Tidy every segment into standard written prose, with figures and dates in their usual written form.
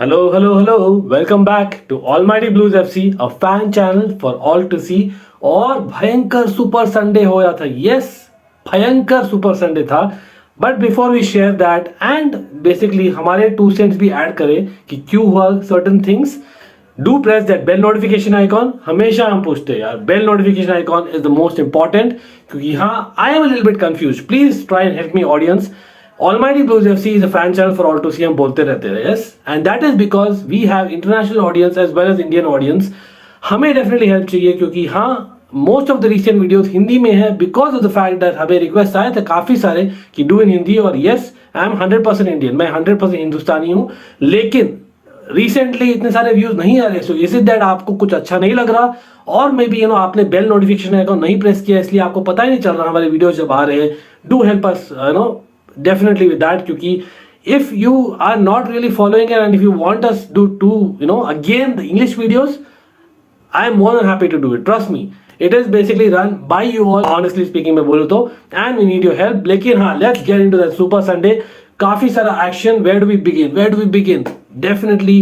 Hello, hello, hello. Welcome back to Almighty Blues FC, a fan channel for all to see. और भयंकर super Sunday होया था. Yes, भयंकर super Sunday था. But before we share that and basically हमारे 2 cents भी add करें कि क्यों हुआ certain things, do press that bell notification icon. हमेशा हम पूछते हैं यार, bell notification icon is the most important, क्योंकि हाँ I am a little bit confuse. Please try and help me audience. Almighty Blues FC is a fan channel for all to see. हम बोलते रहते हैं, yes, and that is because we have international audience as well as Indian audience. हमें definitely help चाहिए, क्योंकि हाँ most of the recent videos Hindi में है because of the fact that हमें request आए थे काफ़ी सारे कि do in हिंदी. और yes, I am 100% Indian, मैं 100% हिंदुस्तानी हूँ, लेकिन रिसेंटली इतने सारे व्यूज नहीं आ रहे. सो इज इट दैट आपको कुछ अच्छा नहीं लग रहा, और मे बी आपने बेल नोटिफिकेशन आइकॉन नहीं प्रेस किया, इसलिए आपको पता ही नहीं चल रहा हमारे वीडियोस जब आ रहे हैं. Do help us definitely with that, क्योंकि if you are not really following it and if you want us to again the English videos, I am more than happy to do it. Trust me, it is basically run by you all, honestly speaking मैं बोलूँ तो, and we need your help. लेकिन हाँ, let's get into that Super Sunday. काफी सारा action. Where do we begin? Definitely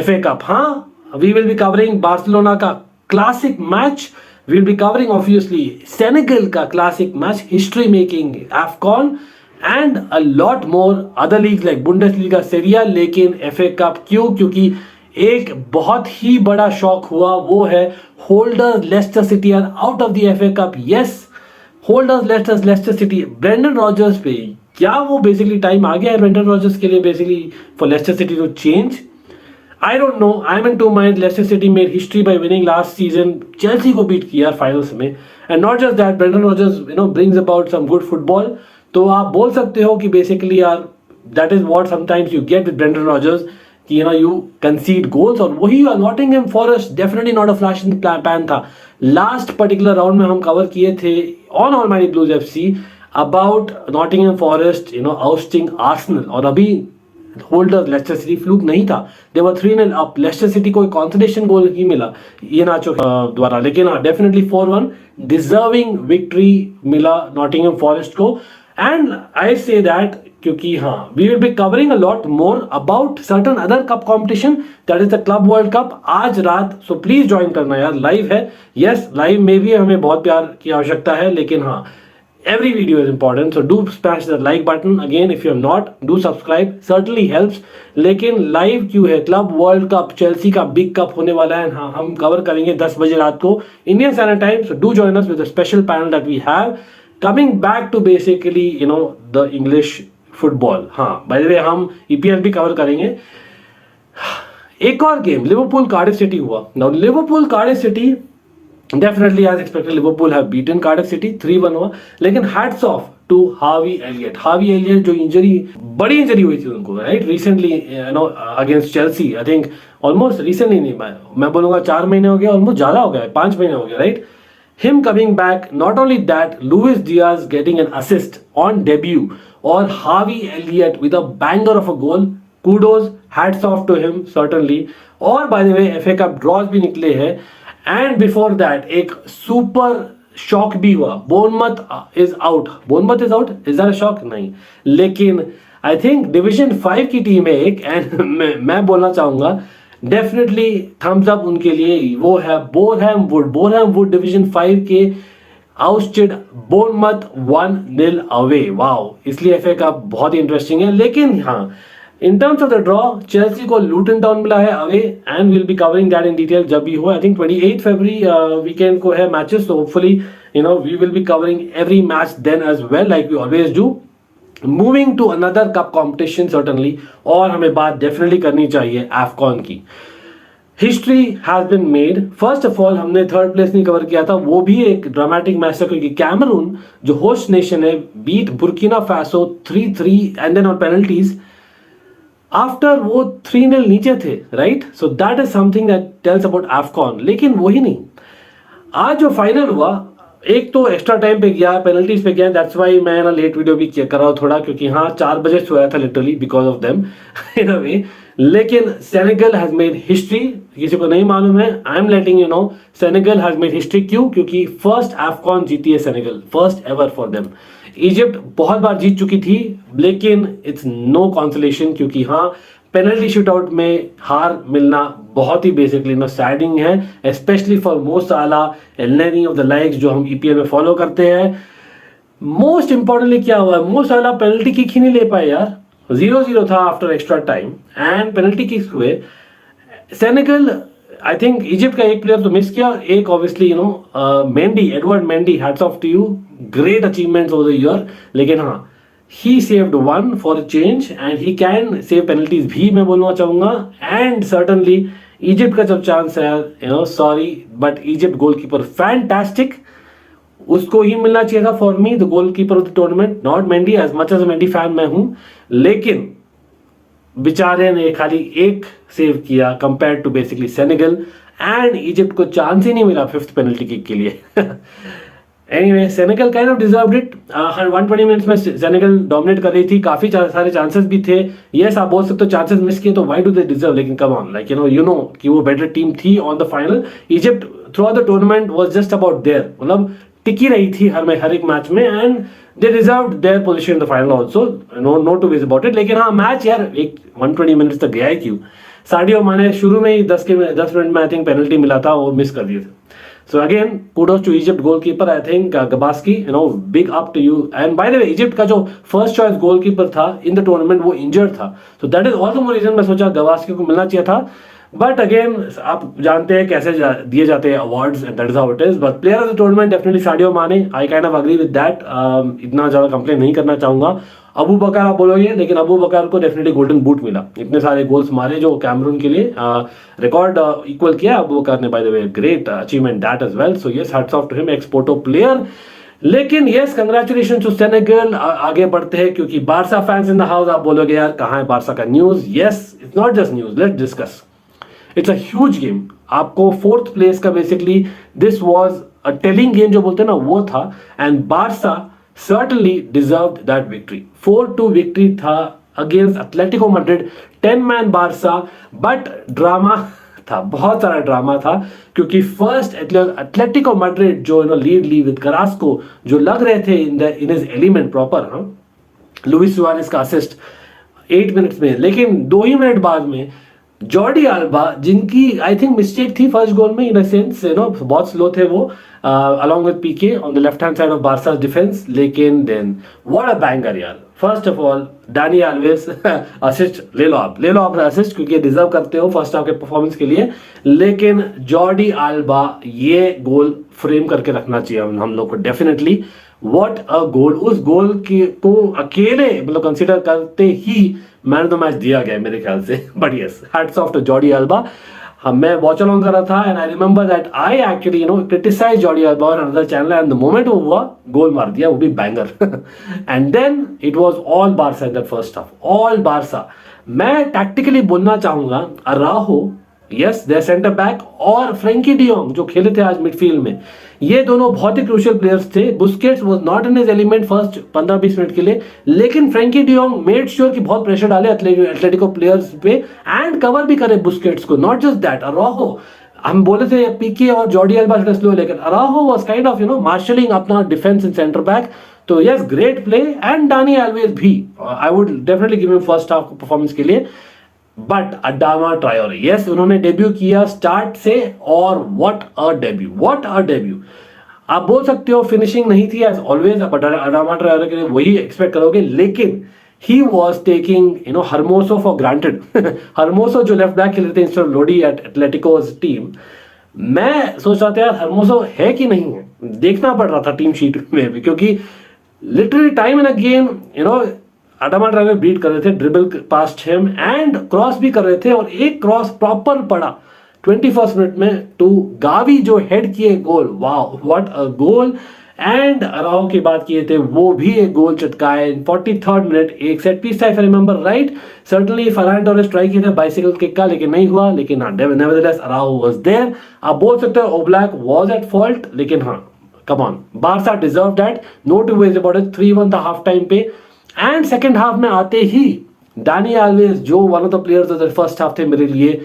FA Cup. हाँ, we will be covering Barcelona का classic match. We will be covering obviously Senegal का classic match, history making AFCON, and a lot more other leagues like Bundesliga, Serie A. लेकिन FA Cup क्यों? क्योंकि एक बहुत ही बड़ा shock हुआ, वो है holders Leicester City are out of the FA Cup. Yes, holders Leicester City, Brendan Rodgers पे क्या वो बेसिकली टाइम आ गया है ब्रेंडन रॉजर्स के लिए basically for Leicester City to change? I don't know. I am in two mind. Leicester City made history by winning last season, Chelsea को beat किया finals में. And not just that, Brendan Rodgers brings about some good football. तो आप बोल सकते हो कि basically यार that is what sometimes you get with Brendan Rodgers, कि यू कंसीड गोल्स. और वही Nottingham Forest definitely not a flash in the pan था. लास्ट पर्टिकुलर राउंड में हम कवर किए थे on Almighty Blues FC about Nottingham Forest ousting Arsenal. और अभी होल्डर्स लेस्टर सिटी फ्लूक नहीं था, they were 3-0 up. Leicester City को कंसोलेशन गोल ही मिला इहेनाचो द्वारा, लेकिन हाँ डेफिनेटली 4-1 डिजर्विंग विक्ट्री मिला नॉटिंघम फॉरेस्ट को. And I say that क्योंकि हाँ we will be covering a lot more about certain other cup competition, that is the Club World Cup आज रात. so please join करना यार, लाइव है. yes, live में भी हमें बहुत प्यार की आवश्यकता है, लेकिन हाँ every video is important, so do smash the like button. again if you have not, do subscribe, certainly helps. लेकिन लाइव क्यों है? क्लब वर्ल्ड कप, चेल्सी का बिग कप होने वाला है. हाँ, हम कवर करेंगे 10 बजे रात को Indian standard time. so do join us with a special panel that we have. Coming back to basically the English football. हाँ, by the way हम EPL भी कवर करेंगे. एक और गेम लिवरपूल कार्डिफ सिटी हुआ. Now Liverpool Cardiff City definitely as expected, Liverpool have beaten Cardiff City 3-1 हुआ. लेकिन hats off to Harvey Elliott जो बड़ी इंजरी हुई थी उनको, right, recently against Chelsea. I think almost recently नहीं, मैं बोलूँगा 4 महीने हो गए, ऑलमोस्ट ज़्यादा हो गया, 5 महीने हो गए, right. Him coming back, not only that, Luis Diaz getting an assist on debut, or Harvey Elliott with a banger of a goal. Kudos, hats off to him, certainly. और by the way, FA Cup draws भी निकले हैं. And before that, एक super shock भी हुआ. Bournemouth is out. Bournemouth is out? Is that a shock? नहीं. लेकिन I think Division 5 की टीम है एक, and मैं बोलना चाहूँगा डेफिनेटली थम्स अप उनके लिए. वो है बोरहैम वुड डिवीजन 5 के आउस्टेड बोर्नमथ 1-0 अवे. वाओ, इसलिए एफए का बहुत ही इंटरेस्टिंग है. लेकिन हाँ, in terms of the draw, Chelsea को लूटन टाउन मिला है away, and will be covering that in detail जब भी हो. आई थिंक 28 फरवरी वीकेंड को है matches, so hopefully we will be covering every match then as well, like we always do. Moving to another cup competition certainly, और हमें बात definitely करनी चाहिए AFCON की. History has been made. First of all हमने 3rd place नहीं cover किया था, वो भी एक ड्रामेटिक मैच था, क्योंकि कैमरून जो होस्ट नेशन है beat Burkina Faso 3-3 and then on penalties after वो 3-0 नीचे थे, right. So that is something that tells about AFCON. लेकिन वही नहीं, आज जो फाइनल हुआ, एक तो एक्स्ट्रा टाइम पे गया, पेनल्टीज पे गया. दैट्स वाई मैं ना लेट वीडियो भी कर रहा हूँ थोड़ा, क्योंकि हाँ 4 बजे सोया था literally because of them in a way. लेकिन सेनेगल हैज मेड हिस्ट्री. किसी को नहीं मालूम है, I am letting you know, Senegal has made history. क्यों? क्योंकि फर्स्ट AFCON जीती है Senegal, first ever for them. Egypt बहुत बार जीत चुकी थी, लेकिन इट्स नो कंसोलेशन, क्योंकि हाँ पेनल्टी शूटआउट में हार मिलना बहुत ही बेसिकली सैडिंग है, स्पेशली फॉर मो साला, एलनेनी ऑफ द लाइक्स जो हम ईपीएल में फॉलो करते हैं। मोस्ट इंपॉर्टेंटली क्या हुआ, मो साला पेनल्टी किक ही नहीं ले पाए यार, 0-0 था after extra time and penalty kicks हुए। सेनेगल, आई थिंक इजिप्ट का एक प्लेयर तो मिस किया, एक obviously Mendy, Edward Mendy, hats off to you, great achievements over the year. लेकिन हाँ, he saved one for a change and he can save penalties भी मैं बोलना चाहूंगा। एंड certainly इजिप्ट का जब चांस है, sorry but Egypt goalkeeper fantastic, उसको ही मिलना चाहिए था for me the goalkeeper of the tournament, not Mendy, as much as Mendy fan मैं हूं, लेकिन बेचारे ने खाली एक सेव किया compare to basically Senegal, and Egypt को चांस ही नहीं मिला फिफ्थ पेनल्टी किक के लिए। Anyway, Senegal kind of deserved it. 120 minutes में सेनेगल डोमिनेट कर रही थी, काफी सारे चांसेस भी थे। यस, आप बोल सकते हो चांसेस मिस किए तो व्हाई डू दे डिजर्व, लेकिन come on, like you know कि वो बेटर टीम थी on the final. Egypt throughout the tournament was just about there, मतलब टिकी रही थी हर एक मैच में, and they deserved their position in the final also, no two ways about it. लेकिन हाँ, मैच यार एक 120 मिनट्स तक गया है क्यों? साडियो माने शुरू में ही 10 मिनट में आई थिंक पेनल्टी मिला था, वो मिस कर दिए थे। So again, kudos to Egypt goalkeeper. I think Gabaski, big up to you. And by the way, Egypt का जो first choice goalkeeper था in the tournament वो injured था. So that is also more reason मैं सोचा Gabaski को मिलना चाहिए था. But again, आप जानते हैं कैसे दिए जाते हैं awards and that is how it is. But player of the tournament definitely Sadio Mane. I kind of agree with that. इतना ज़्यादा complain नहीं करना चाहूँगा। अबू बकर आप बोलोगे, लेकिन अबू बकर को डेफिनेटली गोल्डन बूट मिला, इतने सारे गोल्स मारे जो कैमरून के लिए, रिकॉर्ड इक्वल किया अबू बकर ने, by the way great achievement that as well. So yes, hats off to him, एक्सपोर्टो प्लेयर। लेकिन यस, कंग्रेचुलेशन टू सेनेगल। आगे बढ़ते हैं क्योंकि Barca fans in the house, आप बोलोगे यार कहाँ है बारसा का news? Yes, it's not just news, let's discuss. It's a huge game, आपको फोर्थ प्लेस का basically this was a telling game जो बोलते हैं ना, वो था, and Barca certainly deserved that victory. 4-2 victory था against Atletico Madrid, 10-man Barca, but drama था, बहुत सारा ड्रामा था, क्योंकि फर्स्ट एटलेटिको मैड्रिड जो लीड विद करास्को जो लग रहे थे in his element proper, Luis Suarez का असिस्ट 8 मिनट्स में, लेकिन 2 ही मिनट बाद में जॉर्डी अल्बा, जिनकी आई थिंक मिस्टेक थी फर्स्ट गोल में इन अ सेंस, बहुत स्लो थे वो, along with PK on the left hand side of Barca's defense, लेकिन then what a banger यार। First of all Dani Alves assist ले लो आप असिस्ट, क्योंकि डिजर्व करते हो फर्स्ट हाफ के परफॉर्मेंस के लिए, लेकिन जॉर्डी अल्बा ये गोल फ्रेम करके रखना चाहिए हम लोग को डेफिनेटली। व्हाट अ गोल, उस गोल को अकेले मतलब कंसीडर करते ही मैन ऑफ द मैच दिया गया मेरे ख्याल से। But yes, hats off to Jordi Alba. मैं वॉच अलॉन्ग कर रहा था and I remember that I actually criticise Jordi Alba on another channel, and the moment वो हुआ गोल मार दिया, वो भी banger. And then it was all Barca in the first half, all Barca. मैं टैक्टिकली बोलना चाहूंगा, Araujo, yes there centre back, और फ्रैंकी डियोंग जो खेले थे आज मिडफील्ड में, ये दोनों बहुत ही क्रूशियल प्लेयर्स थे। Busquets was not in his element first 15-20 minute के लिए, लेकिन फ्रैंकी डियोंग मेड श्योर कि बहुत प्रेशर डाले एटलेटिको प्लेयर्स पे एंड कवर भी करे बुस्केट्स को। नॉट जस्ट दैट, अराहो, हम बोले थे पीके और जॉर्डी अल्बा स्लो, लेकिन Araujo was kind of marshalling अपना डिफेंस इन सेंटर बैक। तो yes, great play, and Dani Alves भी I would definitely give him first half performance के लिए। बट अडामा ट्रायोरे, यस, उन्होंने डेब्यू किया start से, और व्हाट अ डेब्यू। आप बोल सकते हो फिनिशिंग नहीं थी as always, but Adama Traore के लिए वही एक्सपेक्ट करोगे, लेकिन he was taking Hermoso for granted. Hermoso जो लेफ्ट बैक खेलते थे instead of Lodi at Atletico's team, मैं सोच रहा था यार हरमोसो है कि नहीं है, देखना पड़ रहा था टीम शीट में भी, क्योंकि literally time in a game Adama Traore beat कर रहे थे, dribble past him and cross भी कर रहे थे, और एक क्रॉस प्रॉपर पड़ा 21st मिनट में टू गावी जो हेड किए goal. Wow, what a goal. And Araujo की बात किए थे, वो भी एक गोल चटकाए 43rd मिनट, एक सेट पीस था if I remember right. Certainly Ferran Torres try किए थे बाइसिकल किक का, लेकिन नहीं हुआ, लेकिन नेवरदलेस अराओ वाज देयर। आप बोल सकते हो ओब्लैक वाज एट फॉल्ट, लेकिन हाँ, come on, Barca deserve that, no two ways about it. 3-1 था हाफ टाइम पे, एंड सेकेंड हाफ में आते ही डानी एल्वेस जो one of the players of the first half थे मेरे लिए,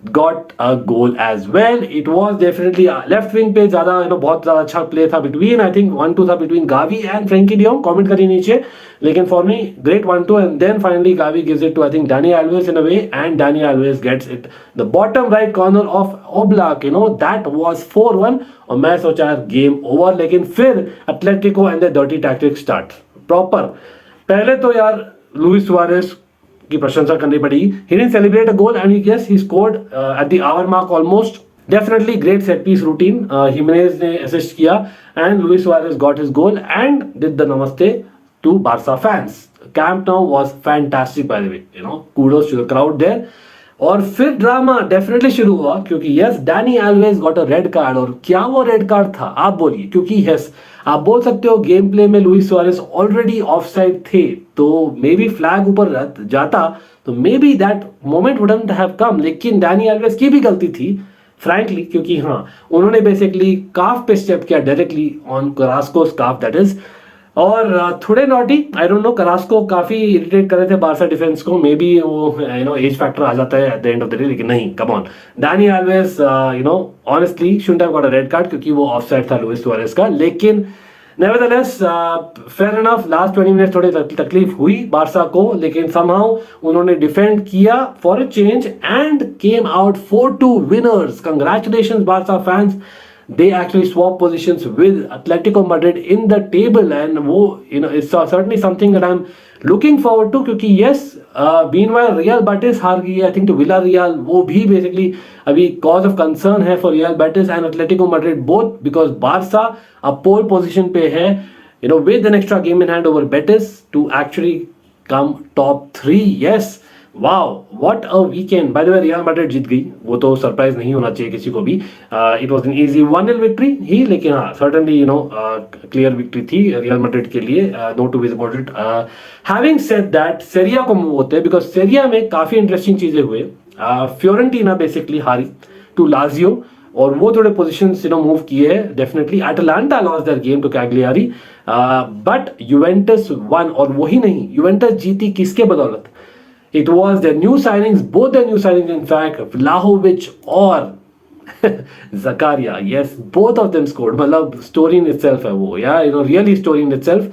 got a goal as well. It was definitely left wing पे ज़्यादा बहुत ज़्यादा अच्छा प्ले था between, I think 1-2 था between Gavi and Frankie de Jong. Comment करिए नीचे. लेकिन for me great 1-2 and then finally Gavi gives it to I think Dani Alves in a way, and Dani Alves gets it the bottom right corner of Oblak. That was 4-1 और मैं सोचा यार game over, लेकिन फिर Atletico and the dirty tactics start proper. पहले तो यार Louis Suarez की प्रशंसा करनी पड़ेगी. He didn't celebrate a goal and yes, he scored at the hour mark almost. Definitely great set piece routine. Jimenez ने assist किया and Luis Suarez got his goal and did the namaste to Barca fans. Camp Nou was fantastic by the way. Kudos to the crowd there. और फिर drama definitely शुरू हुआ क्योंकि yes Danny Alves got a red card. और क्या वो red card था आप बोलिए, क्योंकि यस आप बोल सकते हो गेम प्ले में लुइस सुआरेस ऑलरेडी ऑफसाइड थे, तो मे बी फ्लैग ऊपर जाता तो may be that moment wouldn't have come. लेकिन डैनी एल्वेज की भी गलती थी फ्रैंकली, क्योंकि हाँ उन्होंने बेसिकली काफ पे स्टेप किया directly on Carrasco calf that is. और थोड़े naughty, I don't no, Carrasco काफी इरिटेट कर रहे थे बारसा डिफेंस को. मे बी वो एज फैक्टर आ जाता है at the end of the day, लेकिन नहीं, come on. Danny Alves honestly shouldn't have got a red card क्योंकि वो ऑफसाइड था लुइस सुआरेस का. लेकिन nevertheless fair enough, last 20 minute थोड़ी तकलीफ हुई बारसा को, लेकिन समहाउ उन्होंने डिफेंड किया for a change and came out 4-2 winners. Congratulations Barca fans. They actually swap positions with Atletico Madrid in the table, and वो it's certainly something that I'm looking forward to क्योंकि yes, meanwhile Real Betis हार गई है I think to Villarreal. वो भी basically अभी cause of concern है for Real Betis and Atletico Madrid both, because Barca अब pole position पे है with an extra game in hand over Betis to actually come top 3. Yes, wow what a weekend. By the way Real Madrid जीत गई, वो तो surprise नहीं होना चाहिए किसी को भी. It was an easy 1-0 victory ही, लेकिन हाँ सर्टेनली क्लियर विक्ट्री थी रियल मैड्रिड के लिए. No to be about it. Having said that Serie A को मूव होते हैं बिकॉज सेरिया में काफी इंटरेस्टिंग चीजें हुए. फ्योरेंटीना बेसिकली हारी टू लाजियो और वो थोड़े पोजीशंस मूव किए हैं definitely. Atalanta lost their game to Cagliari but Juventus won. और वही नहीं, यूवेंटस जीती किसके बदौलत? It was their new signings, both their new signings in fact, Vlahovic or Zakaria. Yes, both of them scored. मतलब story in itself है वो, yeah, really story in itself.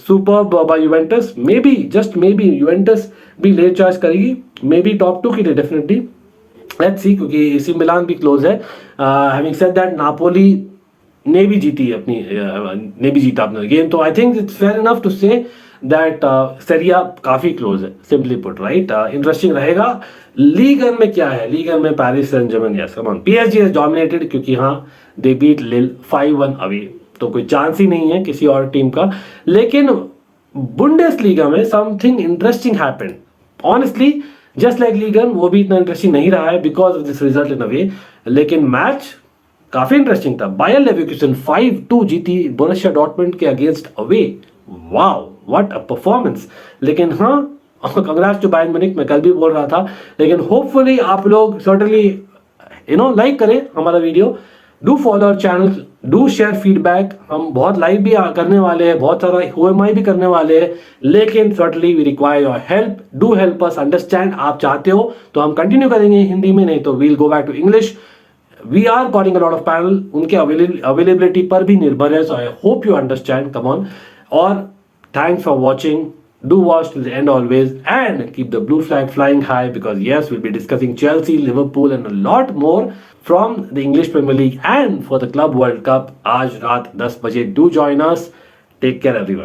Superb by Juventus. Maybe, just maybe, Juventus भी late charge करेगी. Maybe top 2 के लिए definitely. Let's see, क्योंकि AC Milan भी close है. Having said that, Napoli ने भी जीती अपनी ने भी जीता अपना गेम, तो I think it's fair enough to say that Serie A काफी क्लोज है, सिंपली पुट, राइट. इंटरेस्टिंग रहेगा. लीग वन में क्या है? लीग वन में Paris Saint Germain, yes come on, PSG has dominated क्योंकि हाँ दे बीट लिल 5-1 अवे, तो कोई चांस ही नहीं है किसी और टीम का. लेकिन बुंडेसलीगा में something interesting happened. Honestly just like league one, वो भी इतना इंटरेस्टिंग नहीं रहा है because of this result in a way, लेकिन मैच काफी इंटरेस्टिंग था. बायर लेवरकुसेन 5-2 जीती बोरुसिया डॉर्टमुंड के against away. Wow what a performance. लेकिन हाँ कंग्रेट्स टू बायर्न म्यूनिख, मैं कल भी बोल रहा था. लेकिन होपफुली आप लोग सर्टनली लाइक करें हमारा video, do follow our channel, do share feedback. हम बहुत लाइव भी करने वाले हैं, बहुत सारा OMI भी करने वाले हैं, लेकिन certainly we require your help. Do help us understand. आप चाहते हो तो हम कंटिन्यू करेंगे हिंदी में, नहीं तो we'll go back to English. We are getting a lot of panel, उनके अवेलेबिलिटी पर भी निर्भर है. So I hope you understand. Come on. और thanks for watching. Do watch till the end always and keep the blue flag flying high, because yes, we'll be discussing Chelsea, Liverpool and a lot more from the English Premier League and for the Club World Cup. आज रात 10 बजे. Do join us. Take care everyone.